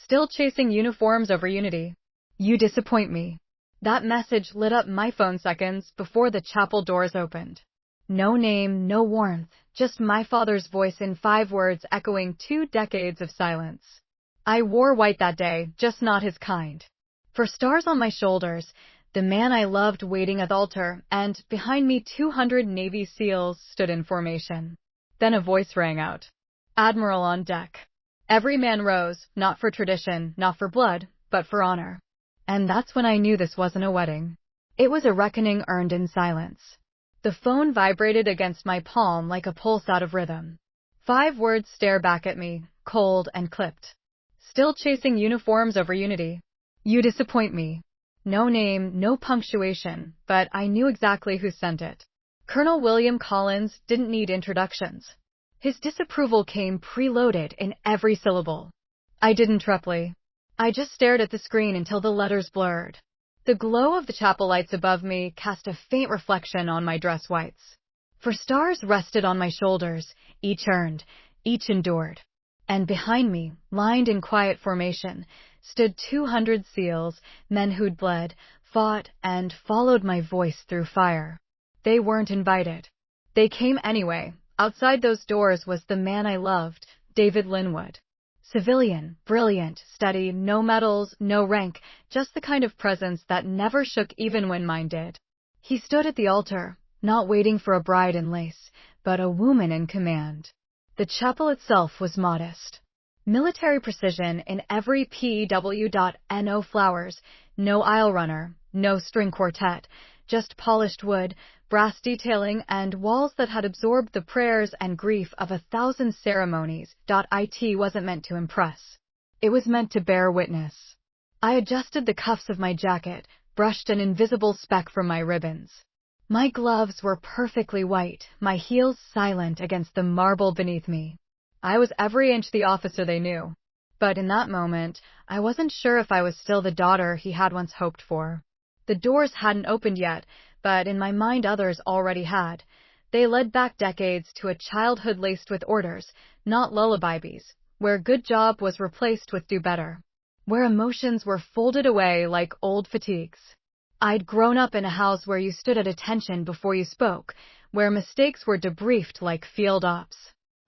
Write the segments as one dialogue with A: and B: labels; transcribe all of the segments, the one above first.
A: Still chasing uniforms over unity. You disappoint me. That message lit up my phone seconds before the chapel doors opened. No name, no warmth, just my father's voice in 5 words echoing 2 decades of silence. I wore white that day, just not his kind. For stars on my shoulders, the man I loved waiting at the altar, and behind me 200 Navy SEALs stood in formation. Then a voice rang out. Admiral on deck. Every man rose, not for tradition, not for blood, but for honor. And that's when I knew this wasn't a wedding. It was a reckoning earned in silence. The phone vibrated against my palm like a pulse out of rhythm. 5 words stare back at me, cold and clipped. Still chasing uniforms over unity. You disappoint me. No name, no punctuation, but I knew exactly who sent it. Colonel William Collins didn't need introductions. His disapproval came preloaded in every syllable. I didn't reply. I just stared at the screen until the letters blurred. The glow of the chapel lights above me cast a faint reflection on my dress whites. For stars rested on my shoulders, each earned, each endured. And behind me, lined in quiet formation, stood 200 SEALs, men who'd bled, fought, and followed my voice through fire. They weren't invited. They came anyway. Outside those doors was the man I loved, David Linwood. Civilian, brilliant, steady, no medals, no rank, just the kind of presence that never shook even when mine did. He stood at the altar, not waiting for a bride in lace, but a woman in command. The chapel itself was modest. Military precision in every PW.NO flowers, no aisle runner, no string quartet, just polished wood, brass detailing, and walls that had absorbed the prayers and grief of 1,000 ceremonies. It wasn't meant to impress. It was meant to bear witness. I adjusted the cuffs of my jacket, brushed an invisible speck from my ribbons. My gloves were perfectly white, my heels silent against the marble beneath me. I was every inch the officer they knew. But in that moment, I wasn't sure if I was still the daughter he had once hoped for. The doors hadn't opened yet, but in my mind others already had. They led back decades to a childhood laced with orders, not lullabies, where good job was replaced with do better, where emotions were folded away like old fatigues. I'd grown up in a house where you stood at attention before you spoke, where mistakes were debriefed like field ops.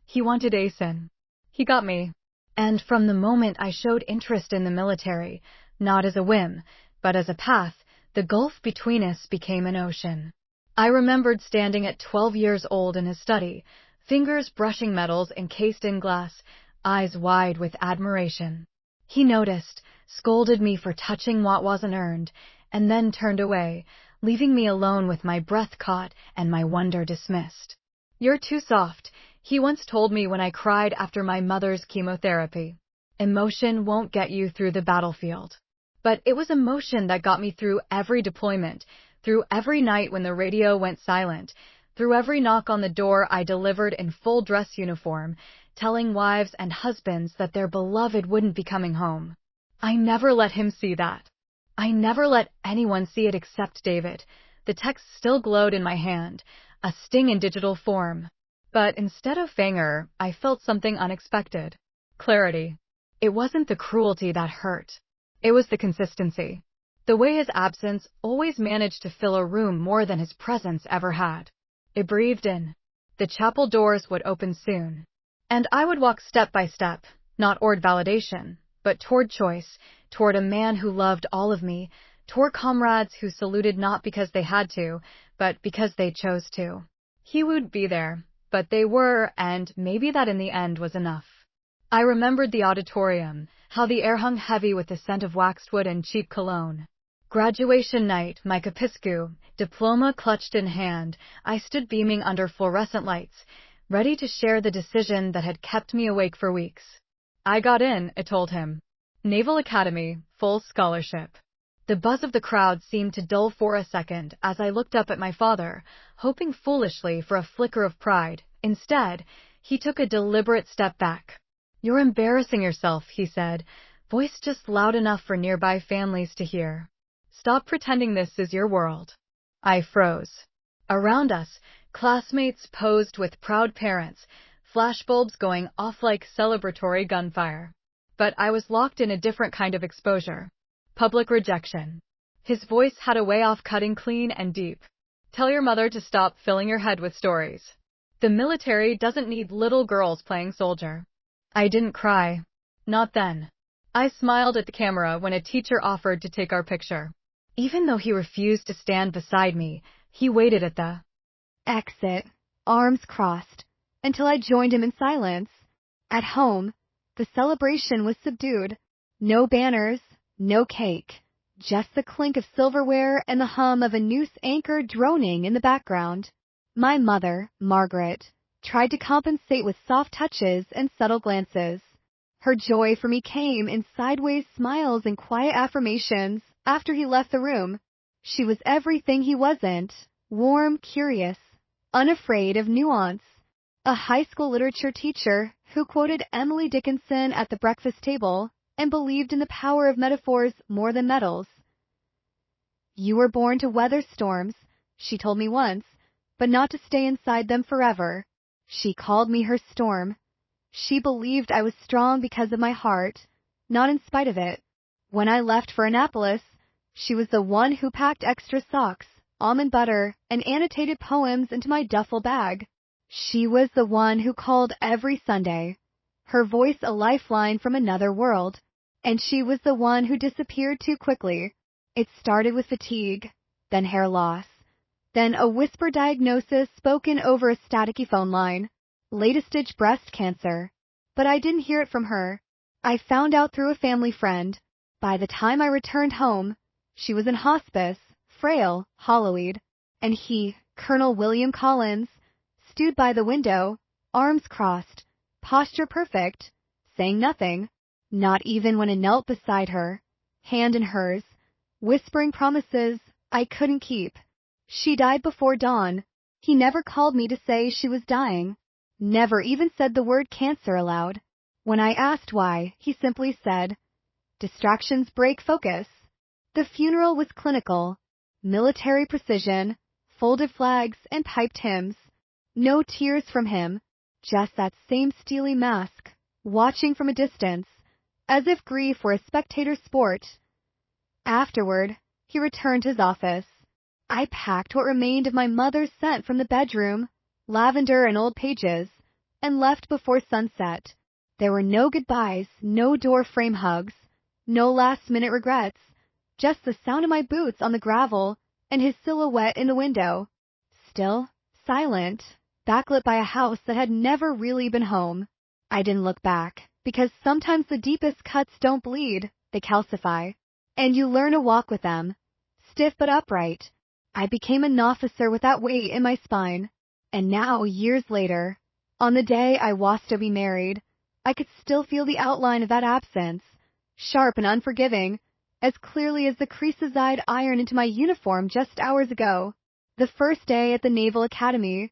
A: He wanted ASIN. He got me. And from the moment I showed interest in the military, not as a whim, but as a path, the gulf between us became an ocean. I remembered standing at 12 years old in his study, fingers brushing metals encased in glass, eyes wide with admiration. He noticed, scolded me for touching what wasn't earned, and then turned away, leaving me alone with my breath caught and my wonder dismissed. You're too soft, he once told me when I cried after my mother's chemotherapy. Emotion won't get you through the battlefield. But it was emotion that got me through every deployment, through every night when the radio went silent, through every knock on the door I delivered in full dress uniform, telling wives and husbands that their beloved wouldn't be coming home. I never let him see that. I never let anyone see it except David. The text still glowed in my hand, a sting in digital form. But instead of anger, I felt something unexpected. Clarity. It wasn't the cruelty that hurt. It was the consistency. The way his absence always managed to fill a room more than his presence ever had. It breathed in. The chapel doors would open soon. And I would walk step by step, not toward validation, but toward choice, toward a man who loved all of me, toward comrades who saluted not because they had to, but because they chose to. He would be there, but they were, and maybe that in the end was enough. I remembered the auditorium, how the air hung heavy with the scent of waxed wood and cheap cologne. Graduation night, my capiscu, diploma clutched in hand, I stood beaming under fluorescent lights, ready to share the decision that had kept me awake for weeks. I got in, I told him. Naval Academy, full scholarship. The buzz of the crowd seemed to dull for a second as I looked up at my father, hoping foolishly for a flicker of pride. Instead, he took a deliberate step back. You're embarrassing yourself, he said, voice just loud enough for nearby families to hear. Stop pretending this is your world. I froze. Around us, classmates posed with proud parents, flashbulbs going off like celebratory gunfire. but I was locked in a different kind of exposure. Public rejection. His voice had a way of cutting clean and deep. Tell your mother to stop filling your head with stories. The military doesn't need little girls playing soldier. I didn't cry. Not then. I smiled at the camera when a teacher offered to take our picture. Even though he refused to stand beside me, he waited at the
B: exit, arms crossed, until I joined him in silence. At home, the celebration was subdued. No banners, no cake, just the clink of silverware and the hum of a noose anchor droning in the background. My mother, Margaret, tried to compensate with soft touches and subtle glances. Her joy for me came in sideways smiles and quiet affirmations after he left the room. She was everything he wasn't: warm, curious, unafraid of nuance. A high school literature teacher who quoted Emily Dickinson at the breakfast table and believed in the power of metaphors more than medals. "You were born to weather storms," she told me once, "but not to stay inside them forever." She called me her storm. She believed I was strong because of my heart, not in spite of it. When I left for Annapolis, she was the one who packed extra socks, almond butter, and annotated poems into my duffel bag. She was the one who called every Sunday, her voice a lifeline from another world. And she was the one who disappeared too quickly. It started with fatigue, then hair loss, then a whisper diagnosis spoken over a staticky phone line. Latest-stage breast cancer. But I didn't hear it from her. I found out through a family friend. By the time I returned home, she was in hospice, frail, hollow-eyed, and he, Colonel William Collins, stood by the window, arms crossed, posture perfect, saying nothing, not even when I knelt beside her, hand in hers, whispering promises I couldn't keep. She died before dawn. He never called me to say she was dying. Never even said the word cancer aloud. When I asked why, he simply said, "Distractions break focus." The funeral was clinical. Military precision, folded flags, and piped hymns. No tears from him, just that same steely mask, watching from a distance, as if grief were a spectator sport. Afterward, he returned to his office. I packed what remained of my mother's scent from the bedroom, lavender and old pages, and left before sunset. There were no goodbyes, no door frame hugs, no last-minute regrets, just the sound of my boots on the gravel and his silhouette in the window. Still, silent, backlit by a house that had never really been home. I didn't look back, because sometimes the deepest cuts don't bleed, they calcify, and you learn to walk with them, stiff but upright. I became an officer with that weight in my spine. And now, years later, on the day I was to be married, I could still feel the outline of that absence, sharp and unforgiving, as clearly as the creases I'd ironed into my uniform just hours ago. The first day at the Naval Academy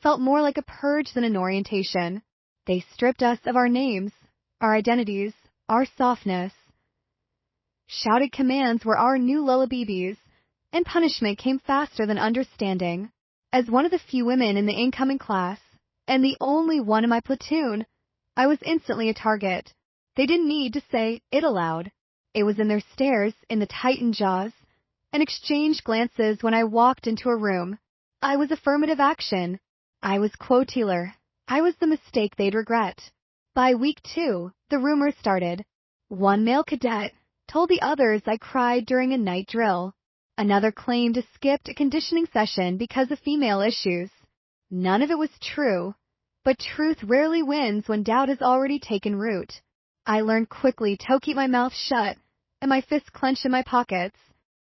B: felt more like a purge than an orientation. They stripped us of our names, our identities, our softness. Shouted commands were our new lullabibis, and punishment came faster than understanding. As one of the few women in the incoming class, and the only one in my platoon, I was instantly a target. They didn't need to say it aloud. It was in their stares, in the tightened jaws, and exchanged glances when I walked into a room. I was affirmative action. I was quotealer. I was the mistake they'd regret. By week 2, the rumors started. One male cadet told the others I cried during a night drill. Another claimed to skip a conditioning session because of female issues. None of it was true, but truth rarely wins when doubt has already taken root. I learned quickly to keep my mouth shut and my fists clenched in my pockets.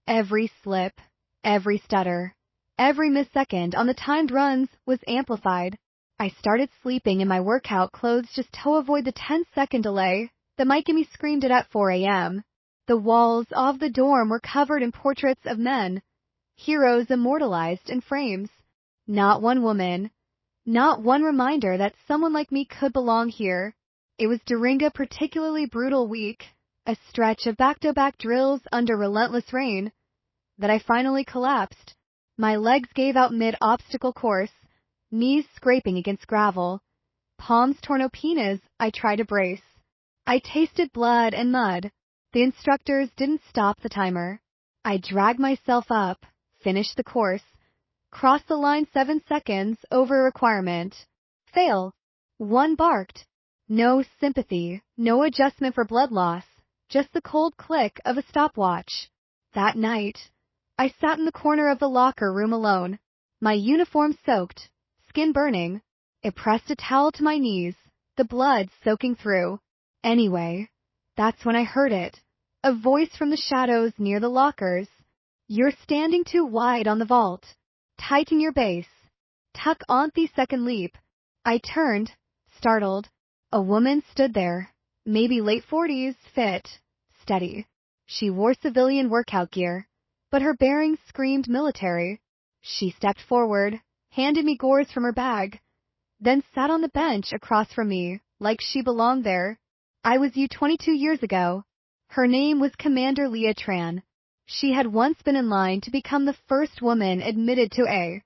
B: Every slip, every stutter, every missed second on the timed runs was amplified. I started sleeping in my workout clothes just to avoid the 10-second delay that might get me screamed at 4 a.m. The walls of the dorm were covered in portraits of men, heroes immortalized in frames. Not one woman, not one reminder that someone like me could belong here. It was during a particularly brutal week, a stretch of back-to-back drills under relentless rain, that I finally collapsed. My legs gave out mid-obstacle course, knees scraping against gravel, palms torn open as I tried to brace. I tasted blood and mud. The instructors didn't stop the timer. I dragged myself up, finished the course, crossed the line 7 seconds over a requirement. Fail. One barked. No sympathy, no adjustment for blood loss, just the cold click of a stopwatch. That night, I sat in the corner of the locker room alone, my uniform soaked, skin burning. It pressed a towel to my knees, the blood soaking through. Anyway, that's when I heard it. A voice from the shadows near the lockers. You're standing too wide on the vault. Tighten your base. Tuck on the second leap. I turned, startled. A woman stood there, maybe late 40s, fit, steady. She wore civilian workout gear, but her bearing screamed military. She stepped forward, handed me gauze from her bag, then sat on the bench across from me, like she belonged there. I was you 22 years ago. Her name was Commander Leah Tran. She had once been in line to become the first woman admitted to a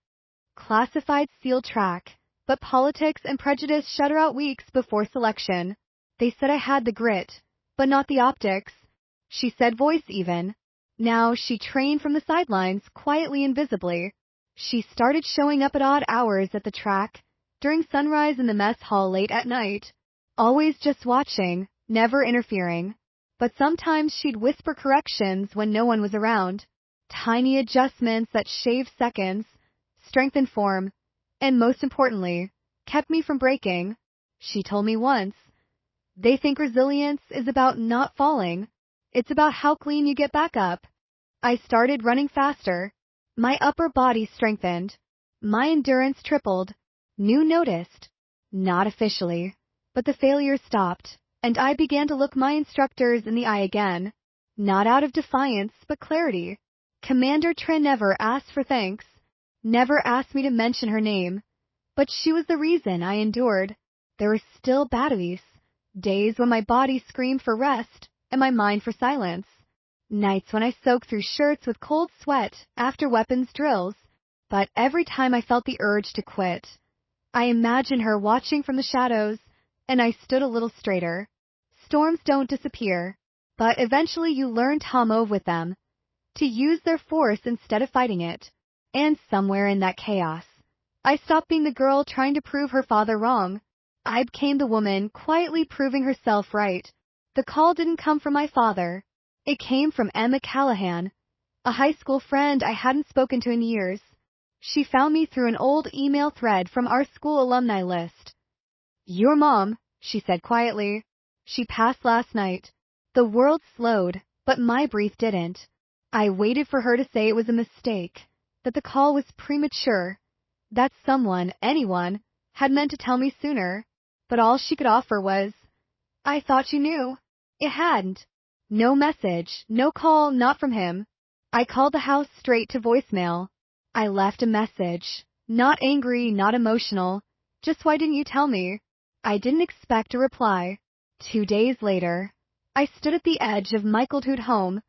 B: classified SEAL track, but politics and prejudice shut her out weeks before selection. They said I had the grit, but not the optics. She said voice even. Now she trained from the sidelines, quietly and visibly. She started showing up at odd hours at the track, during sunrise in the mess hall late at night. Always just watching, never interfering. But sometimes she'd whisper corrections when no one was around. Tiny adjustments that shaved seconds, strengthened form, and most importantly, kept me from breaking. She told me once, they think resilience is about not falling. It's about how clean you get back up. I started running faster. My upper body strengthened. My endurance tripled. New noticed. Not officially, but the failure stopped, and I began to look my instructors in the eye again. Not out of defiance, but clarity. Commander Tran never asked for thanks, never asked me to mention her name, but she was the reason I endured. There were still days when my body screamed for rest and my mind for silence. Nights when I soaked through shirts with cold sweat after weapons drills, but every time I felt the urge to quit, I imagined her watching from the shadows, and I stood a little straighter. Storms don't disappear, but eventually you learn to move with them, to use their force instead of fighting it. And somewhere in that chaos, I stopped being the girl trying to prove her father wrong. I became the woman quietly proving herself right. The call didn't come from my father. It came from Emma Callahan, a high school friend I hadn't spoken to in years. She found me through an old email thread from our school alumni list. Your mom, she said quietly. She passed last night. The world slowed, but my breath didn't. I waited for her to say it was a mistake, that the call was premature, that someone, anyone, had meant to tell me sooner. But all she could offer was, I thought you knew. It hadn't. No message, no call, not from him. I called the house straight to voicemail. I left a message, not angry, not emotional, just why didn't you tell me? I didn't expect a reply. 2 days later, I stood at the edge of Michaelhood home,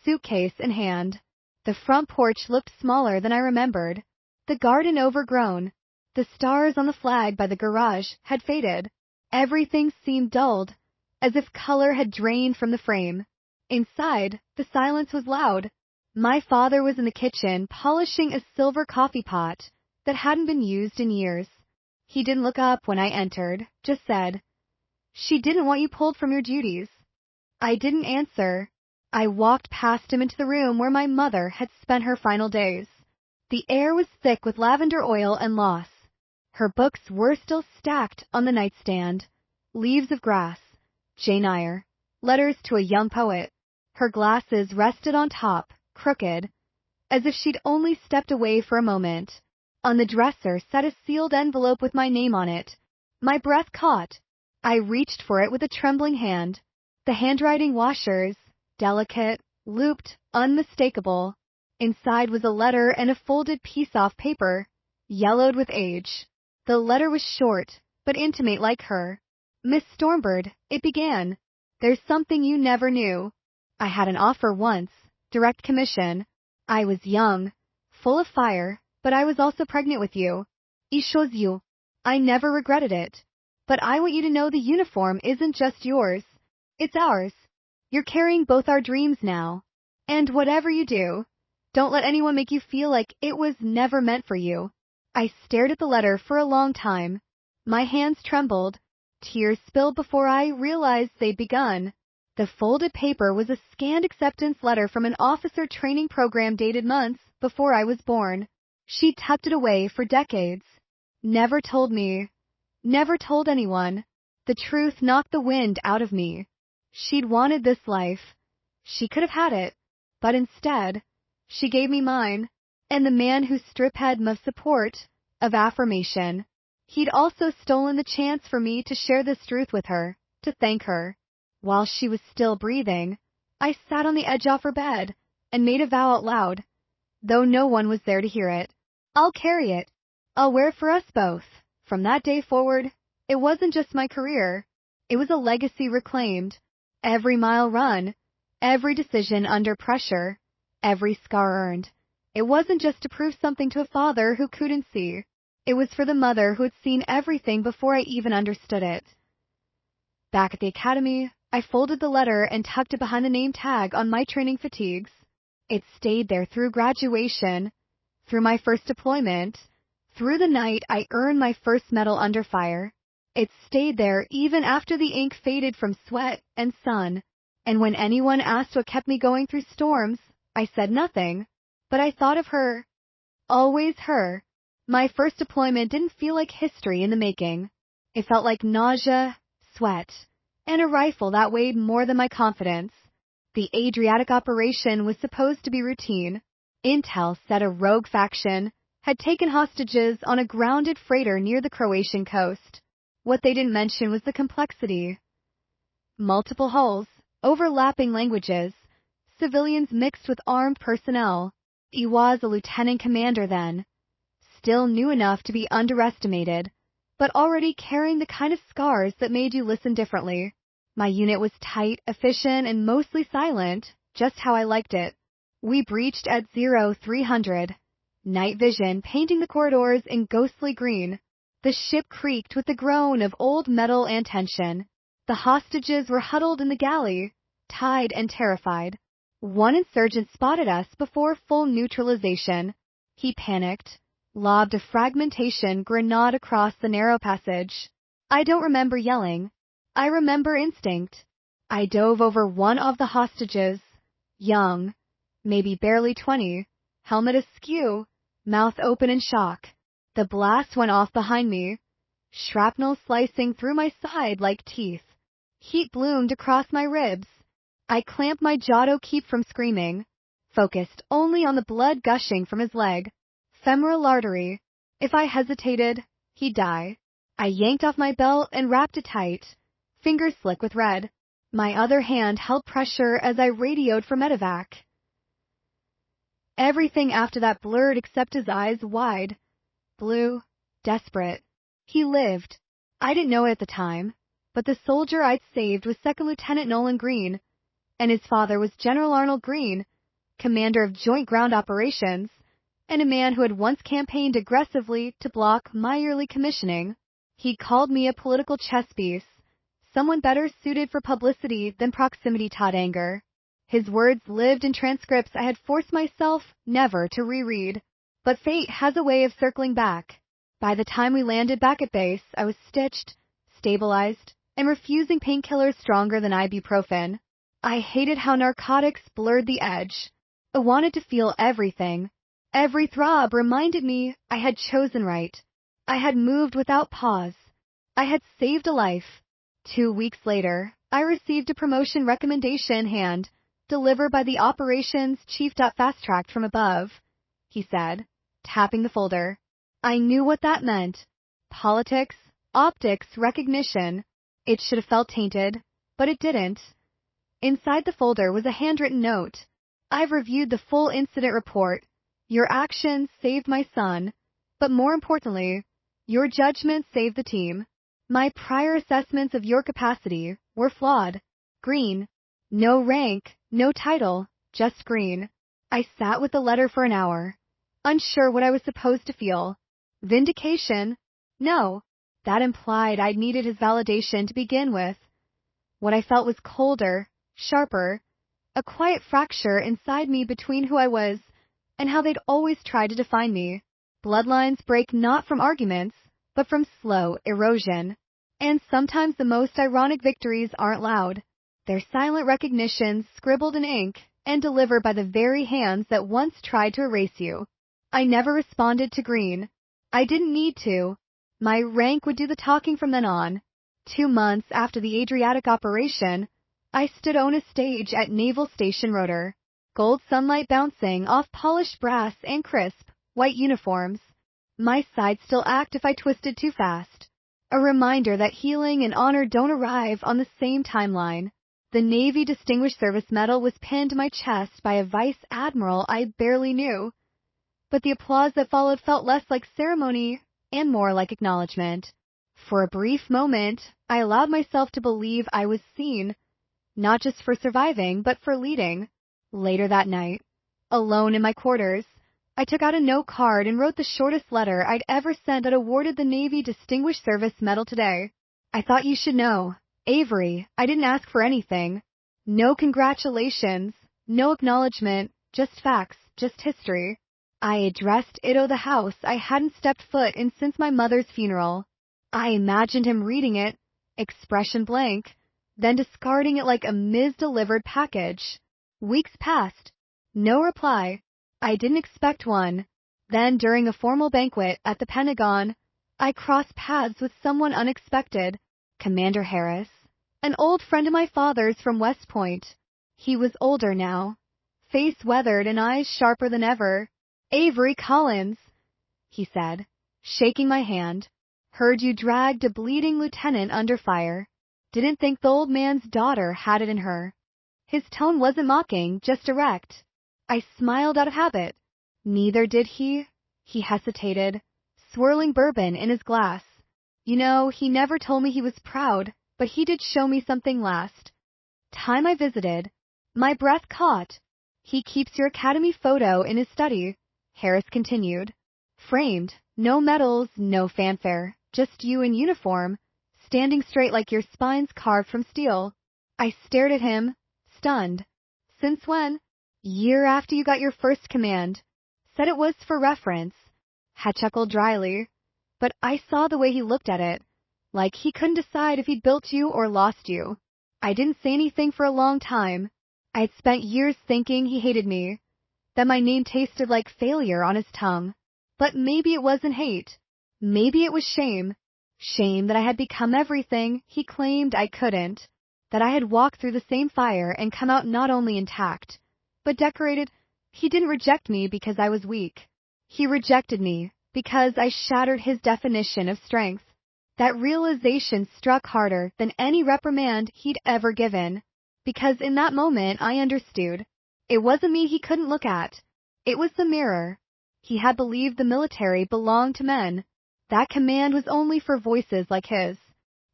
B: suitcase in hand. The front porch looked smaller than I remembered. The garden overgrown. The stars on the flag by the garage had faded. Everything seemed dulled, as if color had drained from the frame. Inside, the silence was loud. My father was in the kitchen polishing a silver coffee pot that hadn't been used in years. He didn't look up when I entered, just said, She didn't want you pulled from your duties. I didn't answer. I walked past him into the room where my mother had spent her final days. The air was thick with lavender oil and loss. Her books were still stacked on the nightstand. Leaves of Grass, Jane Eyre, Letters to a Young Poet. Her glasses rested on top, crooked, as if she'd only stepped away for a moment. On the dresser sat a sealed envelope with my name on it. My breath caught. I reached for it with a trembling hand. The handwriting washers, delicate, looped, unmistakable. Inside was a letter and a folded piece off paper, yellowed with age. The letter was short, but intimate like her. Miss Stormbird, it began. There's something you never knew. I had an offer once, direct commission. I was young, full of fire, but I was also pregnant with you. I chose you. I never regretted it. But I want you to know the uniform isn't just yours. It's ours. You're carrying both our dreams now. And whatever you do, don't let anyone make you feel like it was never meant for you. I stared at the letter for a long time. My hands trembled. Tears spilled before I realized they'd begun. The folded paper was a scanned acceptance letter from an officer training program dated months before I was born. She tucked it away for decades. Never told me. Never told anyone. The truth knocked the wind out of me. She'd wanted this life. She could have had it. But instead, she gave me mine, and the man who stripped him of support, of affirmation. He'd also stolen the chance for me to share this truth with her, to thank her. While she was still breathing, I sat on the edge of her bed and made a vow out loud, though no one was there to hear it. I'll carry it. I'll wear it for us both. From that day forward, it wasn't just my career. It was a legacy reclaimed. Every mile run, every decision under pressure, every scar earned. It wasn't just to prove something to a father who couldn't see. It was for the mother who had seen everything before I even understood it. Back at the academy, I folded the letter and tucked it behind the name tag on my training fatigues. It stayed there through graduation, through my first deployment, through the night I earned my first medal under fire. It stayed there even after the ink faded from sweat and sun. And when anyone asked what kept me going through storms, I said nothing. But I thought of her. Always her. My first deployment didn't feel like history in the making. It felt like nausea, sweat, and a rifle that weighed more than my confidence. The Adriatic operation was supposed to be routine. Intel said a rogue faction had taken hostages on a grounded freighter near the Croatian coast. What they didn't mention was the complexity. Multiple hulls, overlapping languages, civilians mixed with armed personnel. He was a lieutenant commander then, still new enough to be underestimated, but already carrying the kind of scars that made you listen differently. My unit was tight, efficient, and mostly silent, just how I liked it. We breached at 0300. Night vision painting the corridors in ghostly green. The ship creaked with the groan of old metal and tension. The hostages were huddled in the galley, tied and terrified. One insurgent spotted us before full neutralization. He panicked, lobbed a fragmentation grenade across the narrow passage. I don't remember yelling. I remember instinct. I dove over one of the hostages, young, maybe barely 20, helmet askew, mouth open in shock. The blast went off behind me, shrapnel slicing through my side like teeth. Heat bloomed across my ribs. I clamped my jaw to keep from screaming, focused only on the blood gushing from his leg. Femoral artery. If I hesitated, he'd die. I yanked off my belt and wrapped it tight, fingers slick with red. My other hand held pressure as I radioed for medevac. Everything after that blurred except his eyes wide, blue, desperate. He lived. I didn't know it at the time, but the soldier I'd saved was Second Lieutenant Nolan Green, and his father was General Arnold Green, commander of Joint Ground Operations, and a man who had once campaigned aggressively to block my early commissioning. He called me a political chess piece, someone better suited for publicity than proximity taught anger. His words lived in transcripts I had forced myself never to reread. But fate has a way of circling back. By the time we landed back at base, I was stitched, stabilized, and refusing painkillers stronger than ibuprofen. I hated how narcotics blurred the edge. I wanted to feel everything. Every throb reminded me I had chosen right. I had moved without pause. I had saved a life. 2 weeks later, I received a promotion recommendation hand, delivered by the operations chief. Fast-tracked from above, he said, tapping the folder. I knew what that meant. Politics, optics, recognition. It should have felt tainted, but it didn't. Inside the folder was a handwritten note. I've reviewed the full incident report. Your actions saved my son, but more importantly, your judgment saved the team. My prior assessments of your capacity were flawed. Green. No rank, no title, just green. I sat with the letter for an hour, unsure what I was supposed to feel. Vindication? No. That implied I'd needed his validation to begin with. What I felt was colder, sharper, a quiet fracture inside me between who I was and how they'd always tried to define me. Bloodlines break not from arguments, but from slow erosion. And sometimes the most ironic victories aren't loud. They're silent recognitions scribbled in ink and delivered by the very hands that once tried to erase you. I never responded to green. I didn't need to. My rank would do the talking from then on. 2 months after the Adriatic operation, I stood on a stage at Naval Station Rotor, gold sunlight bouncing off polished brass and crisp, white uniforms. My side still act if I twisted too fast. A reminder that healing and honor don't arrive on the same timeline. The Navy Distinguished Service Medal was pinned to my chest by a Vice Admiral I barely knew. But the applause that followed felt less like ceremony and more like acknowledgement. For a brief moment, I allowed myself to believe I was seen, not just for surviving, but for leading. Later that night, alone in my quarters, I took out a note card and wrote the shortest letter I'd ever sent that awarded the Navy Distinguished Service Medal today. I thought you should know. Avery, I didn't ask for anything. No congratulations, no acknowledgement, just facts, just history. I addressed Ito the house I hadn't stepped foot in since my mother's funeral. I imagined him reading it, expression blank, then discarding it like a misdelivered package. Weeks passed. No reply. I didn't expect one. Then, during a formal banquet at the Pentagon, I crossed paths with someone unexpected. Commander Harris, an old friend of my father's from West Point. He was older now, face weathered and eyes sharper than ever. Avery Collins, he said, shaking my hand. Heard you dragged a bleeding lieutenant under fire. Didn't think the old man's daughter had it in her. His tone wasn't mocking, just direct. I smiled out of habit. Neither did he. He hesitated, swirling bourbon in his glass. You know, he never told me he was proud, but he did show me something last time I visited. My breath caught. He keeps your academy photo in his study, Harris continued. Framed, no medals, no fanfare, just you in uniform, standing straight like your spine's carved from steel. I stared at him, stunned. Since when? Year after you got your first command. Said it was for reference. Had chuckled dryly. But I saw the way he looked at it, like he couldn't decide if he'd built you or lost you. I didn't say anything for a long time. I'd spent years thinking he hated me, that my name tasted like failure on his tongue. But maybe it wasn't hate. Maybe it was shame. Shame that I had become everything he claimed I couldn't. That I had walked through the same fire and come out not only intact, but decorated. He didn't reject me because I was weak. He rejected me because I shattered his definition of strength. That realization struck harder than any reprimand he'd ever given. Because in that moment I understood. It wasn't me he couldn't look at. It was the mirror. He had believed the military belonged to men. That command was only for voices like his.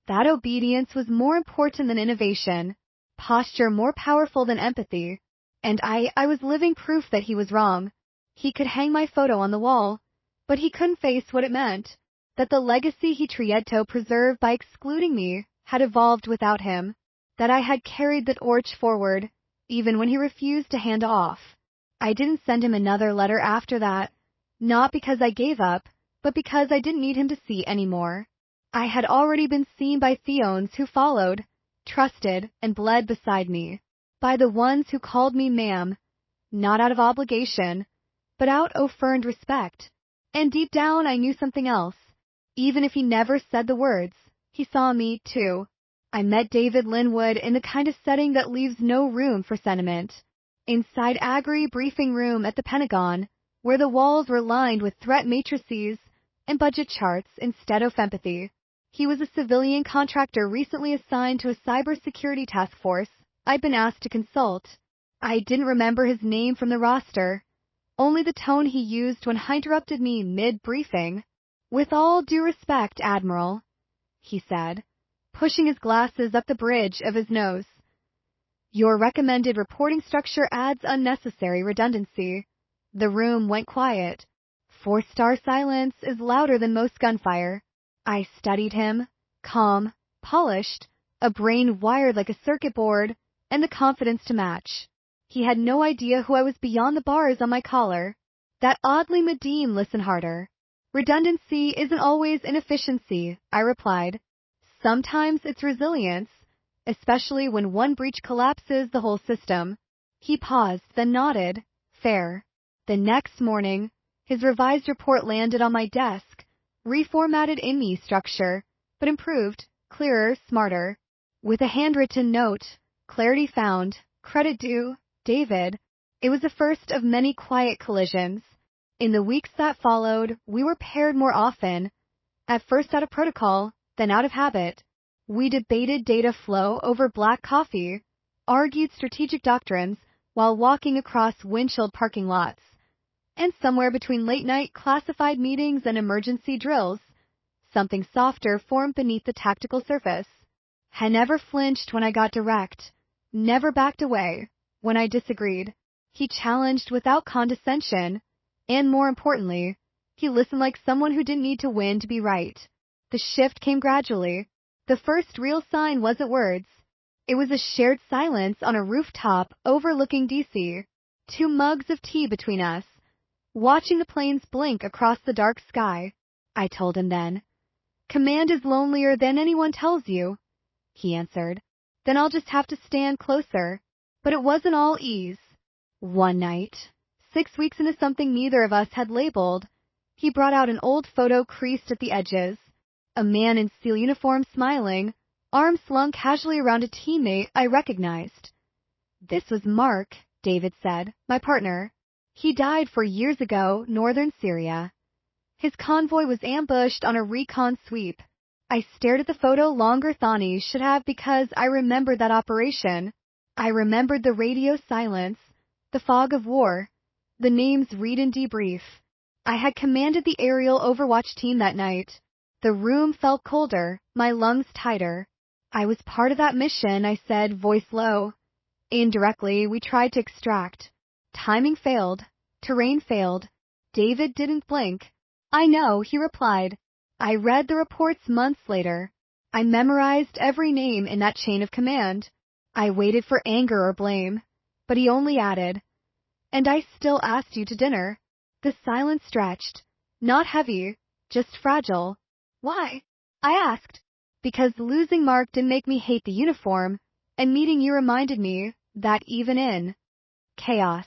B: That obedience was more important than innovation. Posture more powerful than empathy. And I was living proof that he was wrong. He could hang my photo on the wall, but he couldn't face what it meant. That the legacy he Trieto preserved by excluding me had evolved without him. That I had carried that torch forward, even when he refused to hand off. I didn't send him another letter after that, not because I gave up, but because I didn't need him to see anymore. I had already been seen by Theons who followed, trusted, and bled beside me. By the ones who called me ma'am, not out of obligation, but out of earned respect. And deep down I knew something else. Even if he never said the words, he saw me, too. I met David Linwood in the kind of setting that leaves no room for sentiment. Inside Agri briefing room at the Pentagon, where the walls were lined with threat matrices and budget charts instead of empathy. He was a civilian contractor recently assigned to a cybersecurity task force I'd been asked to consult. I didn't remember his name from the roster, only the tone he used when he interrupted me mid-briefing. With all due respect, Admiral, he said, pushing his glasses up the bridge of his nose. Your recommended reporting structure adds unnecessary redundancy. The room went quiet. 4-star silence is louder than most gunfire. I studied him, calm, polished, a brain wired like a circuit board, and the confidence to match. He had no idea who I was beyond the bars on my collar. That oddly Medine listen harder. Redundancy isn't always inefficiency, I replied. Sometimes it's resilience, especially when one breach collapses the whole system. He paused, then nodded. Fair. The next morning, his revised report landed on my desk, reformatted in me structure, but improved, clearer, smarter. With a handwritten note, clarity found, credit due, David. It was the first of many quiet collisions. In the weeks that followed, we were paired more often, at first out of protocol, then out of habit. We debated data flow over black coffee, argued strategic doctrines while walking across windshield parking lots, and somewhere between late-night classified meetings and emergency drills, something softer formed beneath the tactical surface. He never flinched when I got direct, never backed away when I disagreed. He challenged without condescension, and more importantly, he listened like someone who didn't need to win to be right. The shift came gradually. The first real sign wasn't words. It was a shared silence on a rooftop overlooking D.C., 2 mugs of tea between us, watching the planes blink across the dark sky. I told him then. Command is lonelier than anyone tells you, he answered. Then I'll just have to stand closer. But it wasn't all ease. One night, 6 weeks into something neither of us had labeled, he brought out an old photo creased at the edges. A man in SEAL uniform smiling, arms slung casually around a teammate I recognized. This was Mark, David said, my partner. He died 4 years ago, northern Syria. His convoy was ambushed on a recon sweep. I stared at the photo longer than I should have because I remembered that operation. I remembered the radio silence, the fog of war, the names read and debrief. I had commanded the aerial overwatch team that night. The room felt colder, my lungs tighter. I was part of that mission, I said, voice low. Indirectly, we tried to extract. Timing failed. Terrain failed. David didn't blink. I know, he replied. I read the reports months later. I memorized every name in that chain of command. I waited for anger or blame, but he only added, and I still asked you to dinner. The silence stretched. Not heavy, just fragile. Why? I asked. Because losing Mark didn't make me hate the uniform, and meeting you reminded me that even in chaos,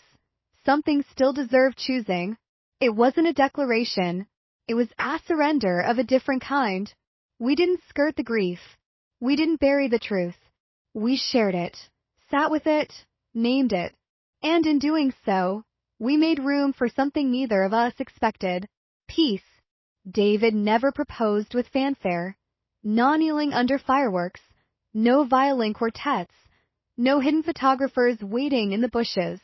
B: something still deserved choosing. It wasn't a declaration. It was a surrender of a different kind. We didn't skirt the grief. We didn't bury the truth. We shared it, sat with it, named it. And in doing so, we made room for something neither of us expected. Peace. David never proposed with fanfare. No kneeling under fireworks. No violin quartets. No hidden photographers waiting in the bushes.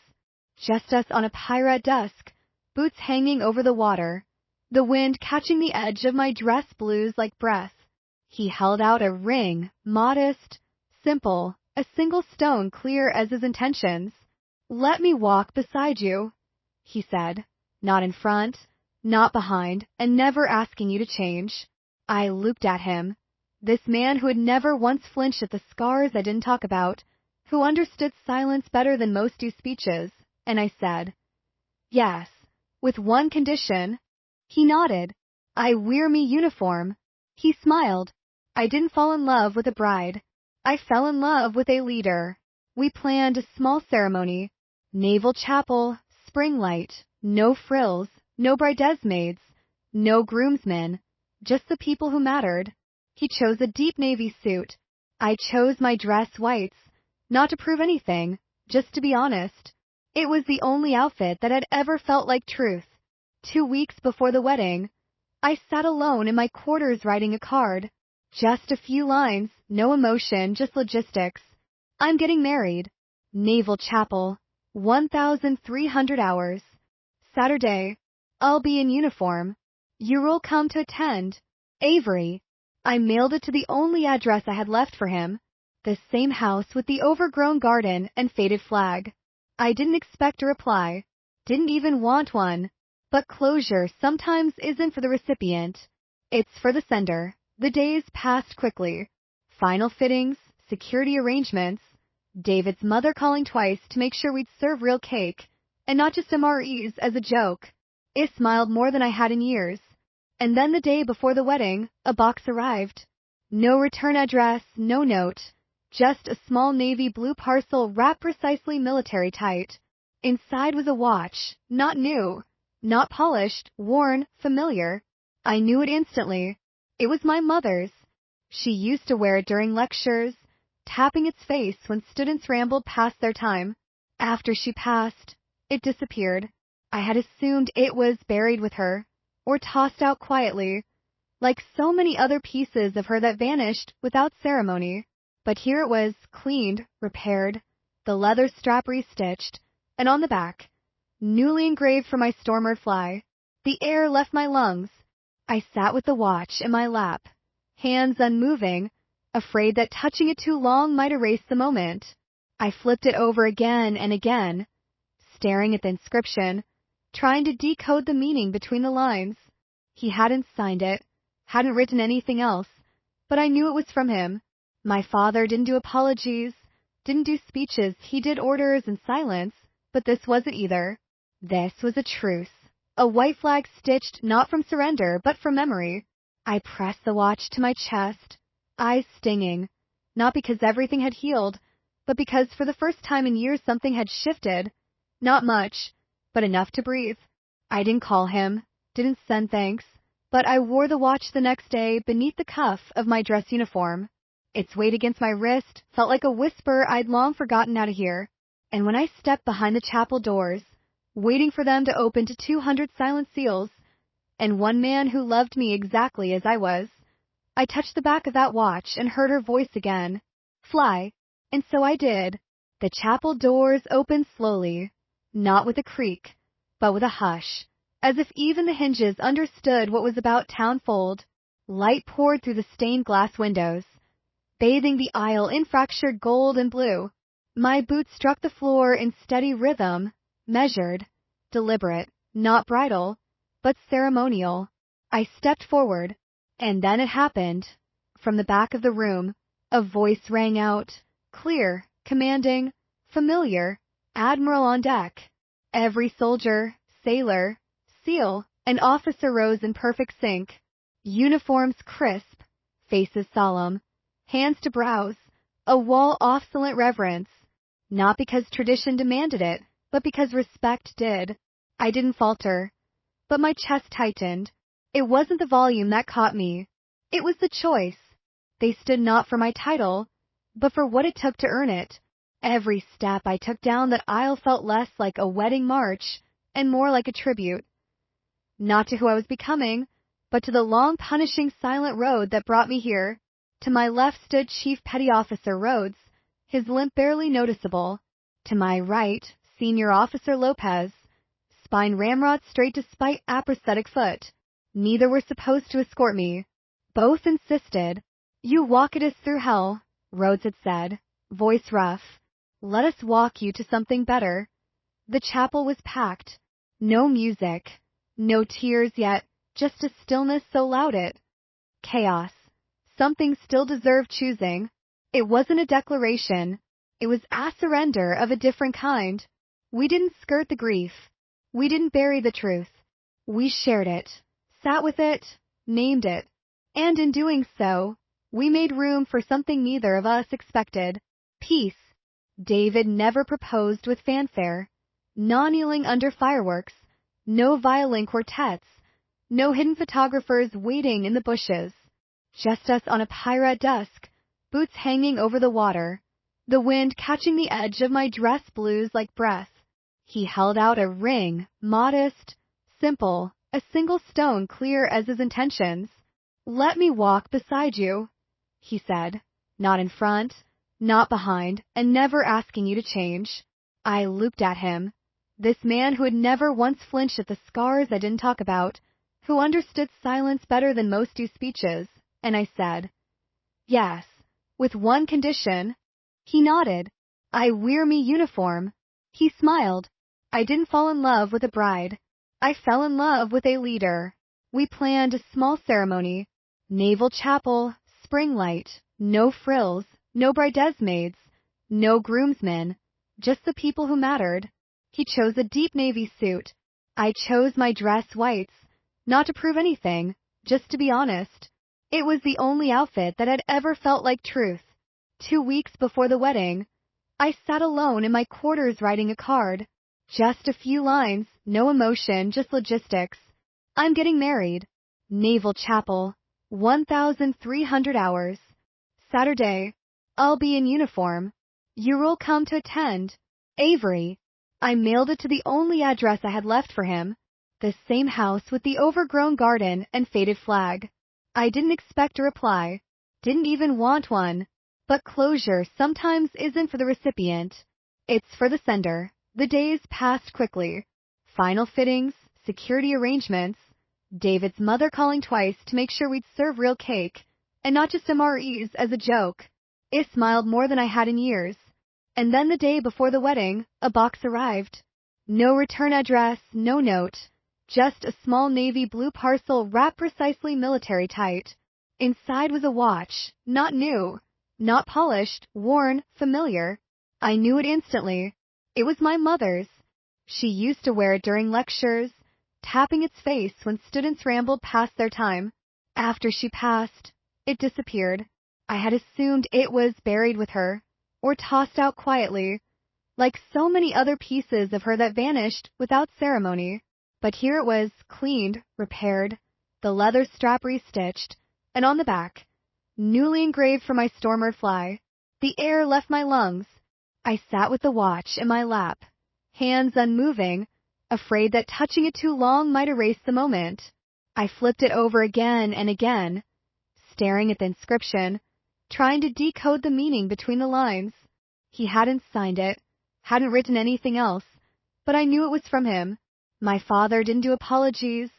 B: Just us on a pier at dusk, boots hanging over the water, the wind catching the edge of my dress blues like breath. He held out a ring, modest, simple, a single stone clear as his intentions. Let me walk beside you, he said, not in front, not behind, and never asking you to change. I looked at him. This man who had never once flinched at the scars I didn't talk about, who understood silence better than most do speeches, and I said, yes, with one condition. He nodded. I wear me uniform. He smiled. I didn't fall in love with a bride. I fell in love with a leader. We planned a small ceremony. Naval chapel, spring light, no frills, no bridesmaids, no groomsmen, just the people who mattered. He chose a deep navy suit. I chose my dress whites, not to prove anything, just to be honest. It was the only outfit that had ever felt like truth. 2 weeks before the wedding, I sat alone in my quarters writing a card. Just a few lines, no emotion, just logistics. I'm getting married. Naval Chapel. 1,300 hours. Saturday. I'll be in uniform. You'll come to attend. Avery. I mailed it to the only address I had left for him. The same house with the overgrown garden and faded flag. I didn't expect a reply. Didn't even want one. But closure sometimes isn't for the recipient. It's for the sender. The days passed quickly. Final fittings, security arrangements, David's mother calling twice to make sure we'd serve real cake, and not just MREs as a joke. I smiled more than I had in years. And then the day before the wedding, a box arrived. No return address, no note. Just a small navy blue parcel wrapped precisely military tight. Inside was a watch, not new, not polished, worn, familiar. I knew it instantly. It was my mother's. She used to wear it during lectures, tapping its face when students rambled past their time. After she passed, it disappeared. I had assumed it was buried with her, or tossed out quietly, like so many other pieces of her that vanished without ceremony. But here it was, cleaned, repaired, the leather strap restitched, and on the back, newly engraved for my Stormer fly. The air left my lungs. I sat with the watch in my lap, hands unmoving, afraid that touching it too long might erase the moment. I flipped it over again and again, staring at the inscription, trying to decode the meaning between the lines. He hadn't signed it, hadn't written anything else, but I knew it was from him. My father didn't do apologies, didn't do speeches, he did orders and silence, but this wasn't either. This was a truce, a white flag stitched not from surrender but from memory. I pressed the watch to my chest, eyes stinging, not because everything had healed, but because for the first time in years something had shifted. Not much, but enough to breathe. I didn't call him, didn't send thanks, but I wore the watch the next day beneath the cuff of my dress uniform. Its weight against my wrist felt like a whisper I'd long forgotten out of here. And when I stepped behind the chapel doors, waiting for them to open to 200 silent seals, and one man who loved me exactly as I was, I touched the back of that watch and heard her voice again. Fly. And so I did. The chapel doors opened slowly, not with a creak, but with a hush, as if even the hinges understood what was about to unfold. Light poured through the stained glass windows, bathing the aisle in fractured gold and blue. My boots struck the floor in steady rhythm, measured, deliberate, not bridal, but ceremonial. I stepped forward, and then it happened. From the back of the room, a voice rang out, clear, commanding, familiar. Admiral on deck. Every soldier, sailor, SEAL, and officer rose in perfect sync. Uniforms crisp, faces solemn, hands to brows, a wall-off silent reverence. Not because tradition demanded it, but because respect did. I didn't falter, but my chest tightened. It wasn't the volume that caught me. It was the choice. They stood not for my title, but for what it took to earn it. Every step I took down that aisle felt less like a wedding march and more like a tribute. Not to who I was becoming, but to the long, punishing, silent road that brought me here. To my left stood Chief Petty Officer Rhodes, his limp barely noticeable. To my right, Senior Officer Lopez, spine ramrod straight despite apathetic foot. Neither were supposed to escort me. Both insisted. You walked us through hell, Rhodes had said, voice rough. Let us walk you to something better. The chapel was packed. No music, no tears yet, just a stillness so loud it. Chaos. Something still deserved choosing. It wasn't a declaration. It was a surrender of a different kind. We didn't skirt the grief. We didn't bury the truth. We shared it, sat with it, named it. And in doing so, we made room for something neither of us expected. Peace. David never proposed with fanfare. Non-kneeling under fireworks. No violin quartets. No hidden photographers waiting in the bushes. Just us on a pier at dusk, boots hanging over the water, the wind catching the edge of my dress blues like breath. He held out a ring, modest, simple, a single stone clear as his intentions. Let me walk beside you, he said, not in front, not behind, and never asking you to change. I looked at him, this man who had never once flinched at the scars I didn't talk about, who understood silence better than most do speeches, and I said, yes, with one condition. He nodded. I wear me uniform. He smiled. I didn't fall in love with a bride. I fell in love with a leader. We planned a small ceremony, naval chapel, spring light, no frills, No bridesmaids, no groomsmen, just the people who mattered. He chose a deep navy suit. I chose my dress whites, not to prove anything, just to be honest. It was the only outfit that had ever felt like truth. 2 weeks before the wedding, I sat alone in my quarters writing a card. Just a few lines, no emotion, just logistics. I'm getting married. Naval Chapel. 1,300 hours. Saturday. I'll be in uniform. You'll come to attend. Avery. I mailed it to the only address I had left for him. The same house with the overgrown garden and faded flag. I didn't expect a reply. Didn't even want one. But closure sometimes isn't for the recipient. It's for the sender. The days passed quickly. Final fittings, security arrangements. David's mother calling twice to make sure we'd serve real cake, and not just MREs as a joke. It smiled more than I had in years. And then the day before the wedding, a box arrived. No return address, no note. Just a small navy blue parcel wrapped precisely military tight. Inside was a watch, not new, not polished, worn, familiar. I knew it instantly. It was my mother's. She used to wear it during lectures, tapping its face when students rambled past their time. After she passed, it disappeared. I had assumed it was buried with her, or tossed out quietly, like so many other pieces of her that vanished without ceremony. But here it was, cleaned, repaired, the leather strap restitched, and on the back, newly engraved for my Stormer fly. The air left my lungs. I sat with the watch in my lap, hands unmoving, afraid that touching it too long might erase the moment. I flipped it over again and again, staring at the inscription, trying to decode the meaning between the lines. He hadn't signed it, hadn't written anything else, but I knew it was from him. My father didn't do apologies,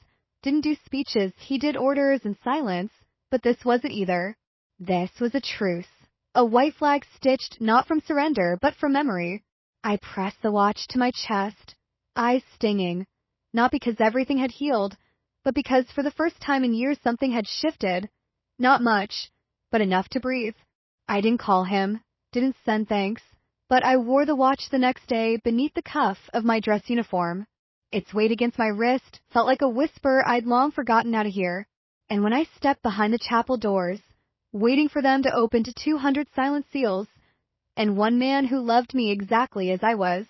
B: didn't do speeches, he did orders and silence, but this wasn't either. This was a truce. A white flag stitched not from surrender, but from memory. I pressed the watch to my chest, eyes stinging, not because everything had healed, but because for the first time in years something had shifted. Not much, but enough to breathe. I didn't call him, didn't send thanks, but I wore the watch the next day beneath the cuff of my dress uniform. Its weight against my wrist felt like a whisper I'd long forgotten how to hear. And when I stepped behind the chapel doors, waiting for them to open to 200 silent seals, and one man who loved me exactly as I was,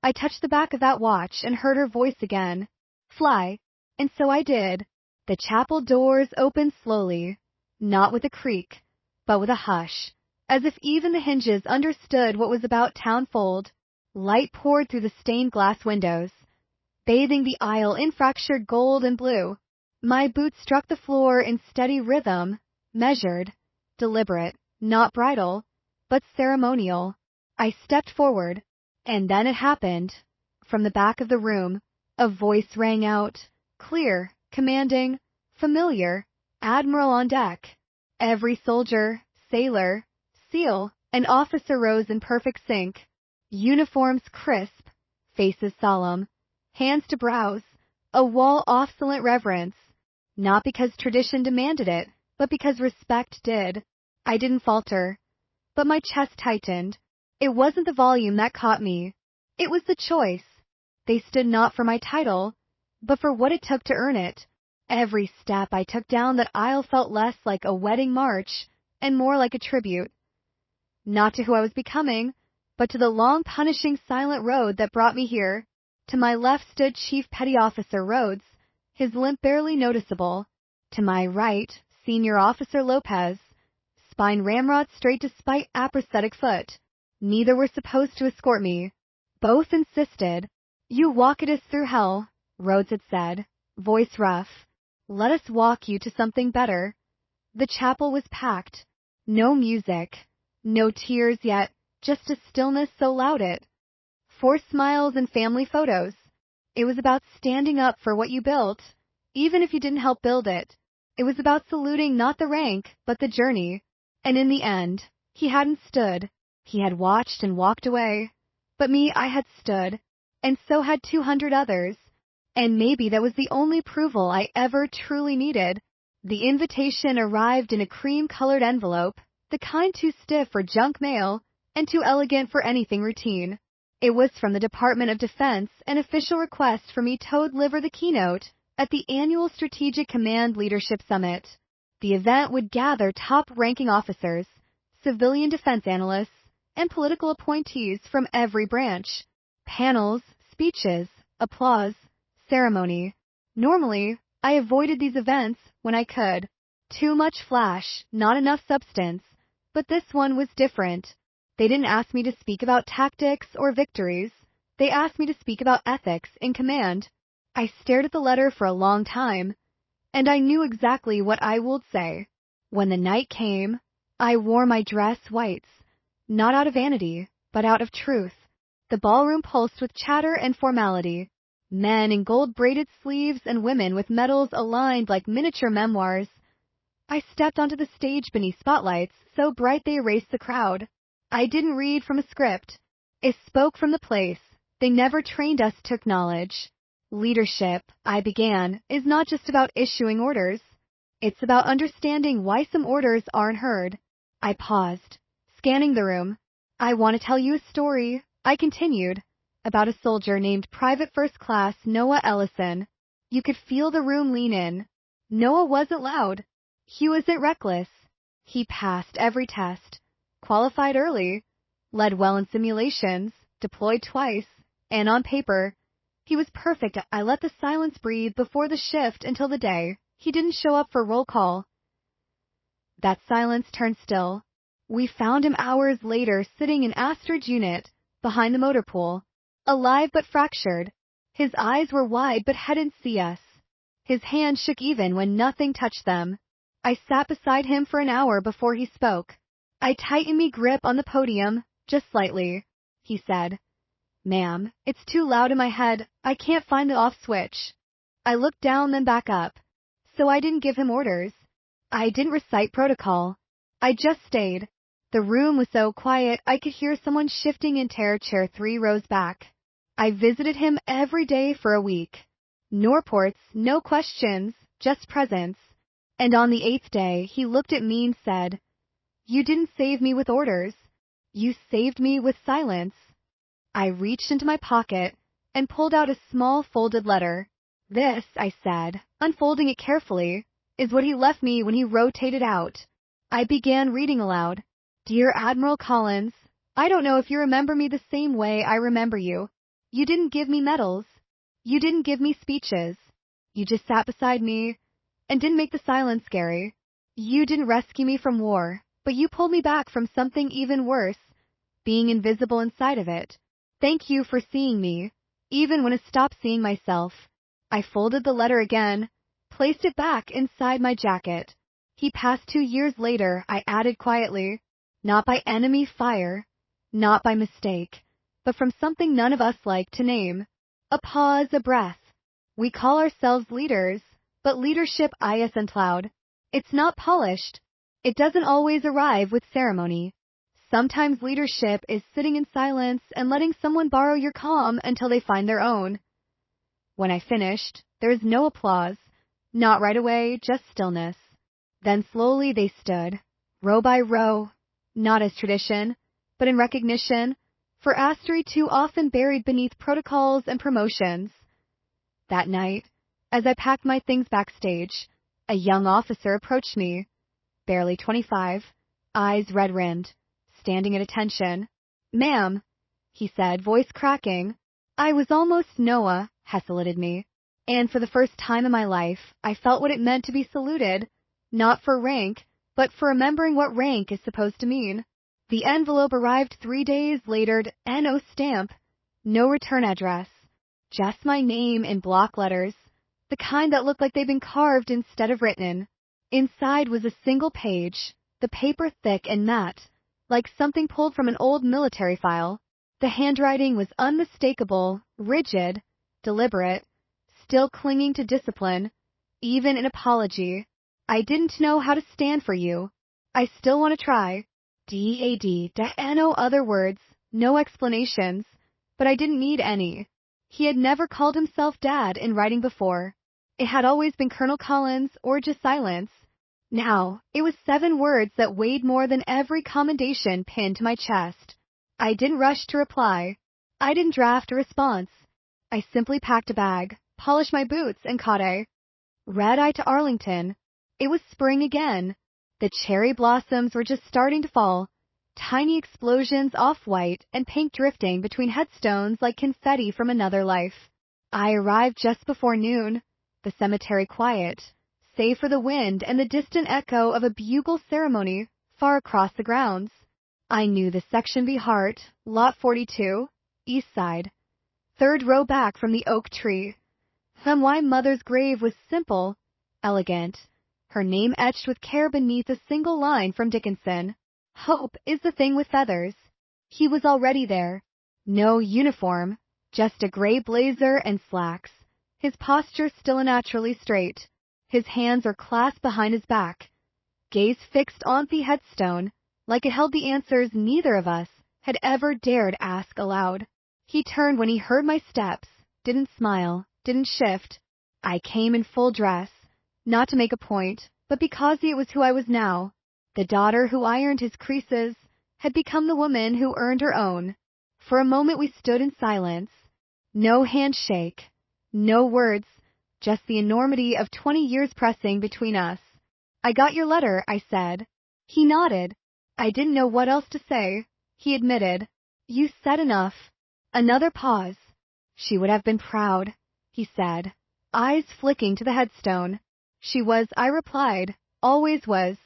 B: I touched the back of that watch and heard her voice again. Fly. And so I did. The chapel doors opened slowly, not with a creak, but with a hush, as if even the hinges understood what was about to unfold. Light poured through the stained glass windows, bathing the aisle in fractured gold and blue. My boots struck the floor in steady rhythm, measured, deliberate, not bridal, but ceremonial. I stepped forward, and then it happened. From the back of the room, a voice rang out, clear, commanding, familiar, Admiral on deck. Every soldier, sailor, SEAL, and officer rose in perfect sync. Uniforms crisp, faces solemn, hands to brows, a wall obstinate reverence. Not because tradition demanded it, but because respect did. I didn't falter, but my chest tightened. It wasn't the volume that caught me. It was the choice. They stood not for my title, but for what it took to earn it. Every step I took down that aisle felt less like a wedding march and more like a tribute. Not to who I was becoming, but to the long, punishing, silent road that brought me here. To my left stood Chief Petty Officer Rhodes, his limp barely noticeable. To my right, Senior Officer Lopez, spine ramrod straight despite apresthetic foot. Neither were supposed to escort me. Both insisted. You walk us through hell, Rhodes had said, voice rough. Let us walk you to something better. The chapel was packed. No music, no tears yet, just a stillness so loud it. Forced smiles and family photos. It was about standing up for what you built, even if you didn't help build it. It was about saluting not the rank, but the journey. And in the end, he hadn't stood. He had watched and walked away. But me, I had stood. And so had 200 others. And maybe that was the only approval I ever truly needed. The invitation arrived in a cream-colored envelope, the kind too stiff for junk mail and too elegant for anything routine. It was from the Department of Defense, an official request for me to deliver the keynote at the annual Strategic Command Leadership Summit. The event would gather top-ranking officers, civilian defense analysts, and political appointees from every branch. Panels, speeches, applause, ceremony. Normally, I avoided these events when I could. Too much flash, not enough substance. But this one was different. They didn't ask me to speak about tactics or victories. They asked me to speak about ethics in command. I stared at the letter for a long time, and I knew exactly what I would say. When the night came, I wore my dress whites, not out of vanity, but out of truth. The ballroom pulsed with chatter and formality. Men in gold-braided sleeves and women with medals aligned like miniature memoirs. I stepped onto the stage beneath spotlights so bright they erased the crowd. I didn't read from a script. I spoke from the place. They never trained us to acknowledge. Leadership, I began, is not just about issuing orders. It's about understanding why some orders aren't heard. I paused, scanning the room. I want to tell you a story, I continued, about a soldier named Private First Class Noah Ellison. You could feel the room lean in. Noah wasn't loud. He wasn't reckless. He passed every test, qualified early, led well in simulations, deployed twice, and on paper, he was perfect. I let the silence breathe before the shift until the day he didn't show up for roll call. That silence turned still. We found him hours later sitting in Astrid's unit, behind the motor pool, alive but fractured. His eyes were wide but hadn't seen us. His hands shook even when nothing touched them. I sat beside him for an hour before he spoke. I tightened my grip on the podium, just slightly. He said, "Ma'am, it's too loud in my head, I can't find the off switch." I looked down then back up. So I didn't give him orders. I didn't recite protocol. I just stayed. The room was so quiet I could hear someone shifting in chair 3 rows back. I visited him every day for a week. No reports, no questions, just presence. And on the 8th day, he looked at me and said, "You didn't save me with orders. You saved me with silence." I reached into my pocket and pulled out a small folded letter. "This," I said, unfolding it carefully, "is what he left me when he rotated out." I began reading aloud. "Dear Admiral Collins, I don't know if you remember me the same way I remember you. You didn't give me medals. You didn't give me speeches. You just sat beside me and didn't make the silence scary. You didn't rescue me from war, but you pulled me back from something even worse, being invisible inside of it. Thank you for seeing me, even when I stopped seeing myself." I folded the letter again, placed it back inside my jacket. He passed 2 years later, I added quietly, not by enemy fire, not by mistake, but from something none of us like to name. A pause, a breath. We call ourselves leaders, but leadership isn't loud. It's not polished. It doesn't always arrive with ceremony. Sometimes leadership is sitting in silence and letting someone borrow your calm until they find their own. When I finished, there was no applause. Not right away, just stillness. Then slowly they stood, row by row, not as tradition, but in recognition, for Astrid too often buried beneath protocols and promotions. That night, as I packed my things backstage, a young officer approached me, barely 25, eyes red-rimmed, standing at attention. "Ma'am," he said, voice cracking. I was almost Noah, hesitated me. And for the first time in my life, I felt what it meant to be saluted, not for rank, but for remembering what rank is supposed to mean. The envelope arrived 3 days later, NO stamp, no return address, just my name in block letters, the kind that looked like they'd been carved instead of written. Inside was a single page, the paper thick and matte, like something pulled from an old military file. The handwriting was unmistakable, rigid, deliberate, still clinging to discipline, even an apology. "I didn't know how to stand for you. I still want to try. No other words, no explanations, but I didn't need any." He had never called himself Dad in writing before. It had always been Colonel Collins or just silence. Now, it was 7 words that weighed more than every commendation pinned to my chest. I didn't rush to reply. I didn't draft a response. I simply packed a bag, polished my boots, and caught a red-eye to Arlington. It was spring again. The cherry blossoms were just starting to fall, tiny explosions off-white and pink drifting between headstones like confetti from another life. I arrived just before noon, the cemetery quiet, save for the wind and the distant echo of a bugle ceremony far across the grounds. I knew the section B Heart, Lot 42, East Side, 3rd row back from the oak tree. My mother's grave was simple, elegant, her name etched with care beneath a single line from Dickinson. Hope is the thing with feathers. He was already there. No uniform, just a gray blazer and slacks. His posture still unnaturally straight. His hands were clasped behind his back. Gaze fixed on the headstone, like it held the answers neither of us had ever dared ask aloud. He turned when he heard my steps, didn't smile, didn't shift. I came in full dress, not to make a point, but because it was who I was now. The daughter who ironed his creases had become the woman who earned her own. For a moment we stood in silence. No handshake, no words, just the enormity of 20 years pressing between us. I got your letter, I said. He nodded. I didn't know what else to say. He admitted. You said enough. Another pause. She would have been proud, he said, eyes flicking to the headstone. She was, I replied, always was.